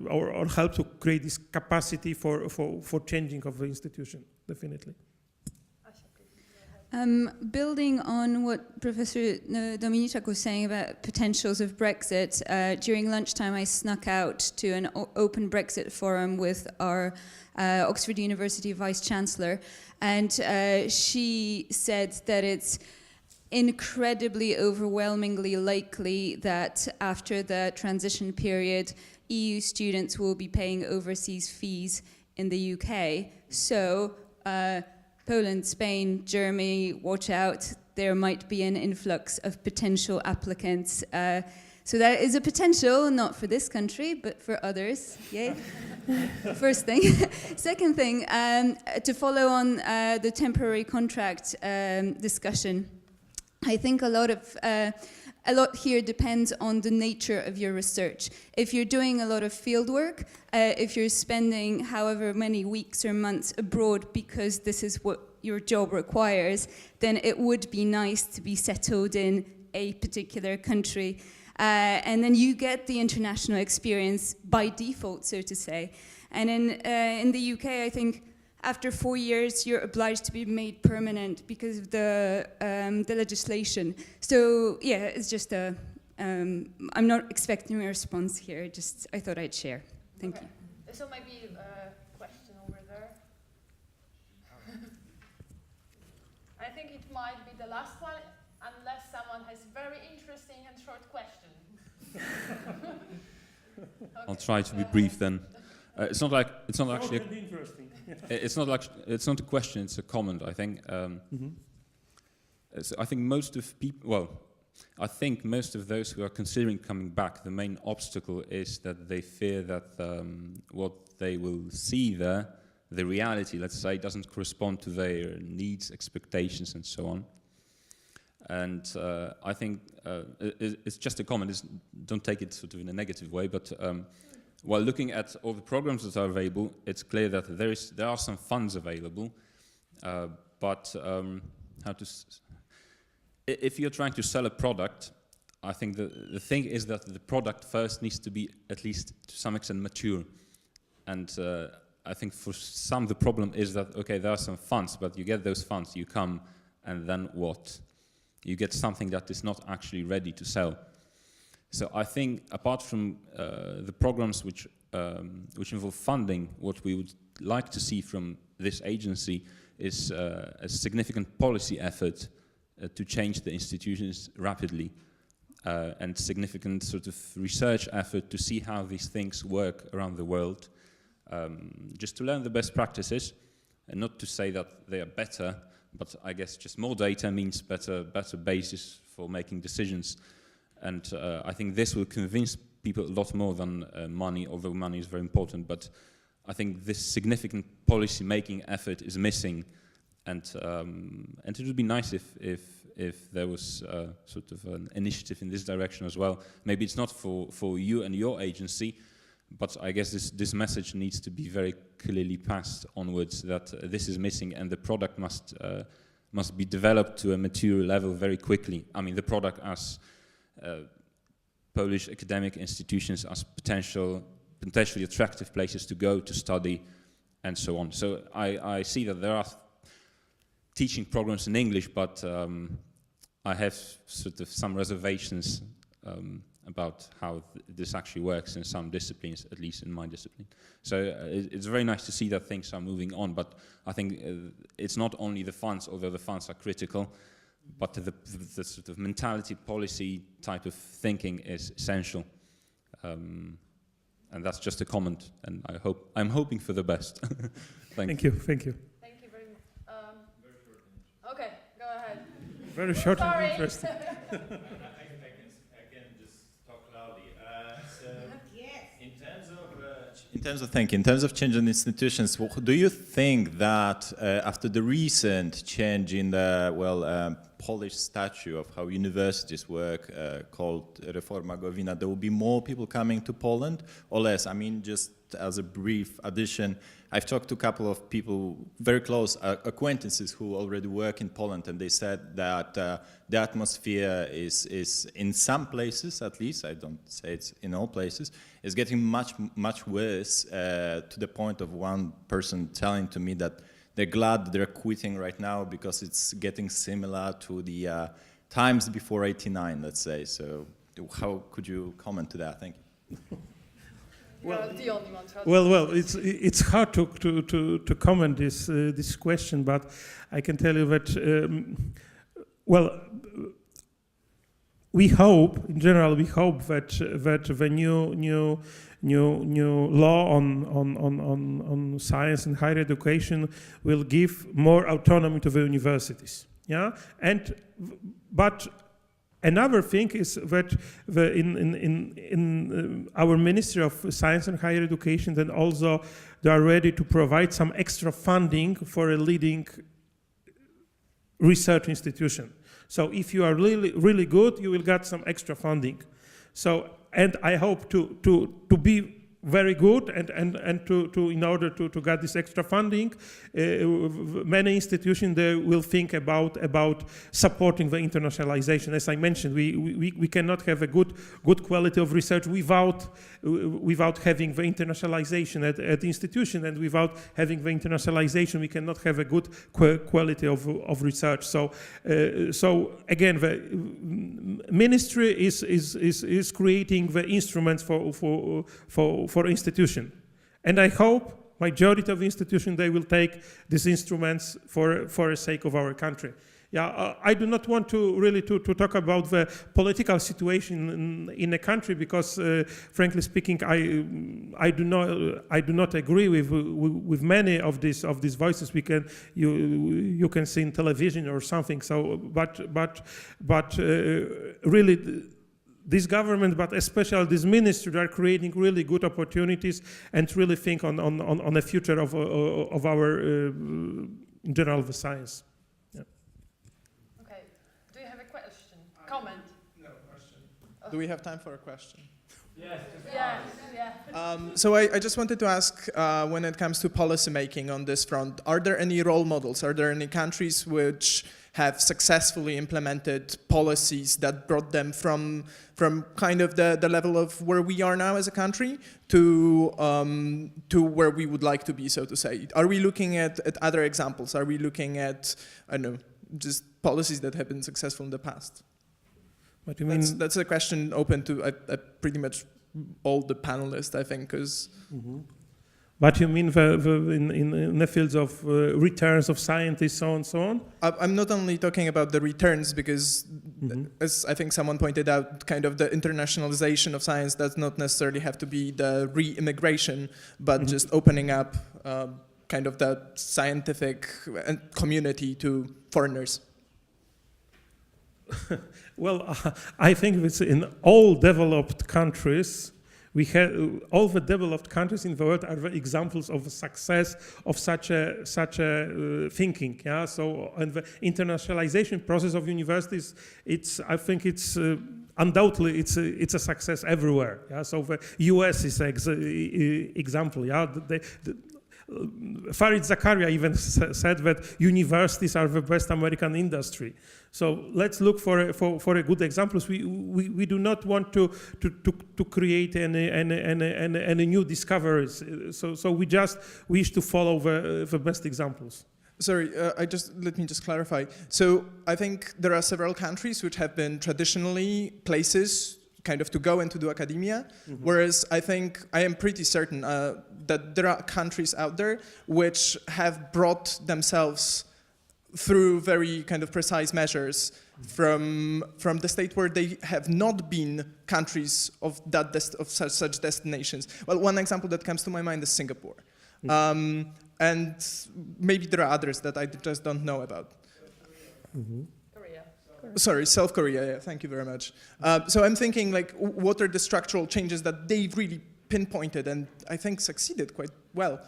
or help to create this capacity for changing of the institution, definitely. Building on what Professor Dominiczak was saying about potentials of Brexit, during lunchtime I snuck out to an open Brexit forum with our Oxford University Vice-Chancellor, and she said that it's incredibly overwhelmingly likely that after the transition period, EU students will be paying overseas fees in the UK. So Poland, Spain, Germany, watch out, there might be an influx of potential applicants. So that is a potential, not for this country, but for others. Yay. First thing. Second thing, to follow on the temporary contract discussion, I think a lot here depends on the nature of your research. If you're doing a lot of field work, if you're spending however many weeks or months abroad because this is what your job requires, then it would be nice to be settled in a particular country. And then you get the international experience by default, so to say. And in the UK, I think after 4 years, you're obliged to be made permanent because of the legislation. So yeah, it's just a. I'm not expecting a response here. Just I thought I'd share. Thank you. So maybe a question over there. I think it might be the last one, unless someone has very interesting and short question. Okay. I'll try to be brief then. It's not actually. It's not a question. It's a comment. I think. I think most of people. Well, I think most of those who are considering coming back, the main obstacle is that they fear that what they will see there, the reality, let's say, doesn't correspond to their needs, expectations, and so on. And I think it's just a comment. Don't take it sort of in a negative way, but while looking at all the programs that are available, it's clear that there are some funds available, but if you're trying to sell a product, I think the thing is that the product first needs to be at least to some extent mature. And I think for some the problem is that, okay, there are some funds, but you get those funds, you come, and then what? You get something that is not actually ready to sell. So I think apart from the programs which involve funding, what we would like to see from this agency is a significant policy effort to change the institutions rapidly, and significant sort of research effort to see how these things work around the world, just to learn the best practices, and not to say that they are better, but I guess just more data means better basis for making decisions. And I think this will convince people a lot more than money, although money is very important. But I think this significant policy-making effort is missing, and it would be nice if there was sort of an initiative in this direction as well. Maybe it's not for you and your agency, but I guess this message needs to be very clearly passed onwards, that this is missing and the product must be developed to a mature level very quickly. I mean, the product as Polish academic institutions as potentially attractive places to go to study and so on. So I see that there are teaching programs in English, but I have sort of some reservations about how this actually works in some disciplines, at least in my discipline. So it's very nice to see that things are moving on, but I think it's not only the funds, although the funds are critical, but the sort of mentality, policy type of thinking is essential. And that's just a comment, and I'm hoping for the best. Thank you. Thank you very much. Okay, go ahead. Very short Sorry. and interesting. In terms of change in institutions, do you think that after the recent change in the Polish statute of how universities work, called Reforma Gowina, there will be more people coming to Poland or less? I mean, just as a brief addition, I've talked to a couple of people, very close acquaintances who already work in Poland, and they said that the atmosphere is in some places, at least, I don't say it's in all places, is getting much worse, to the point of one person telling to me that they're glad they're quitting right now because it's getting similar to the times before '89, let's say. So how could you comment to that? Thank you. Well, it's hard to comment this question, but I can tell you that we hope, in general, that the new law on science and higher education will give more autonomy to the universities. Yeah, but Another thing is that in our Ministry of Science and Higher Education, then also they are ready to provide some extra funding for a leading research institution. So if you are really good, you will get some extra funding. So, and I hope to be very good and to in order to get this extra funding, many institutions they will think about supporting the internationalization. As I mentioned, we cannot have a good quality of research without having the internationalization at the institution, and without having the internationalization we cannot have a good quality of research. So again, the ministry is creating the instruments for institution, and I hope majority of institutions they will take these instruments for the sake of our country. Yeah, I do not want to really to talk about the political situation in a country because, frankly speaking, I do not agree with many of these voices you can see in television or something. So, but really. This government, but especially this ministry, they are creating really good opportunities and really think on the future of our, in general, the science. Yeah. Okay. Do you have a question? Comment? No question. Do we have time for a question? Yes. Yeah. So I just wanted to ask, when it comes to policy making on this front, are there any role models? Are there any countries which have successfully implemented policies that brought them from kind of the level of where we are now as a country to where we would like to be, so to say? Are we looking at other examples? Are we looking at, I don't know, just policies that have been successful in the past? What do you mean? That's a question open to pretty much all the panelists, I think, because... Mm-hmm. What you mean in the fields of returns of scientists, so on and so on? I'm not only talking about the returns because, as I think someone pointed out, kind of the internationalization of science does not necessarily have to be the re-immigration, but just opening up kind of the scientific community to foreigners. Well, I think it's in all developed countries. We have all the developed countries in the world are the examples of the success of such a thinking. Yeah. So, and the internationalization process of universities, I think it's undoubtedly it's a success everywhere. Yeah. So the U.S. is an example. Yeah. Farid Zakaria even said that universities are the best American industry. So let's look for a good examples. We do not want to create any new discoveries. So we just wish to follow the best examples. Sorry, let me just clarify. So I think there are several countries which have been traditionally places kind of to go and to do academia, whereas I am pretty certain that there are countries out there which have brought themselves through very kind of precise measures from the state where they have not been countries of such destinations. Well, one example that comes to my mind is Singapore. And maybe there are others that I just don't know about. Sorry, South Korea, yeah, thank you very much. So I'm thinking, like, what are the structural changes that they've really pinpointed and I think succeeded quite well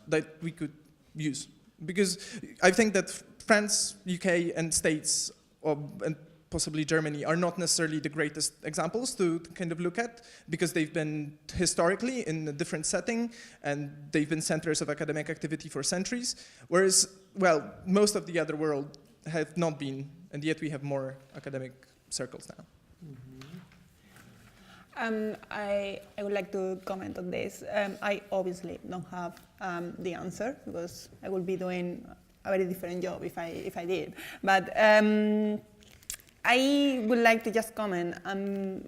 that we could use? Because I think that France, UK, and States, and possibly Germany, are not necessarily the greatest examples to kind of look at because they've been historically in a different setting and they've been centers of academic activity for centuries, whereas, well, most of the other world have not been, and yet we have more academic circles now. I would like to comment on this. I obviously don't have the answer because I would be doing a very different job if I did. But I would like to just comment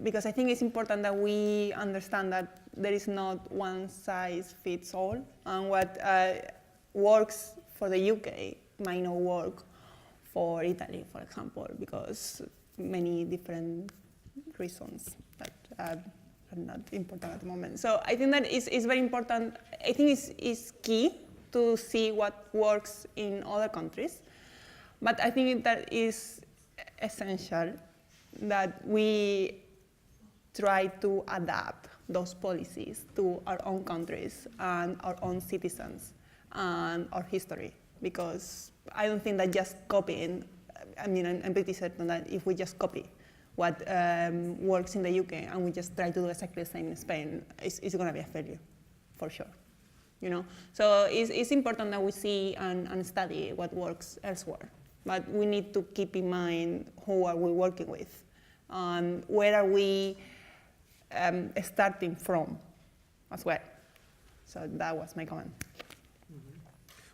because I think it's important that we understand that there is not one size fits all, and what works for the UK might not work for Italy, for example, because many different reasons that are not important at the moment. So I think that is very important. I think it's key to see what works in other countries, but I think that is essential that we try to adapt those policies to our own countries and our own citizens and our history. Because I don't think that just copying, I mean, I'm pretty certain that if we just copy what works in the UK and we just try to do exactly the same in Spain, it's going to be a failure, for sure. You know? So it's important that we see and study what works elsewhere. But we need to keep in mind who are we working with, where are we starting from as well. So that was my comment.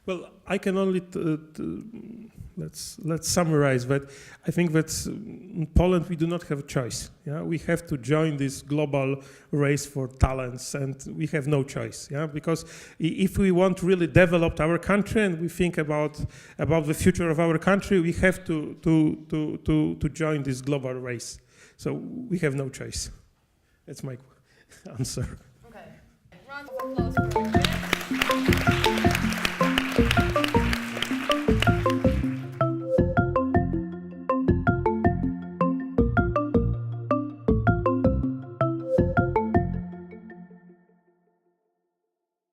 Well, I can only let's summarize that. I think that in Poland we do not have a choice. Yeah, we have to join this global race for talents, and we have no choice. Yeah, because if we want to really develop our country and we think about the future of our country, we have to join this global race. So we have no choice. That's my answer. Okay. Round of applause for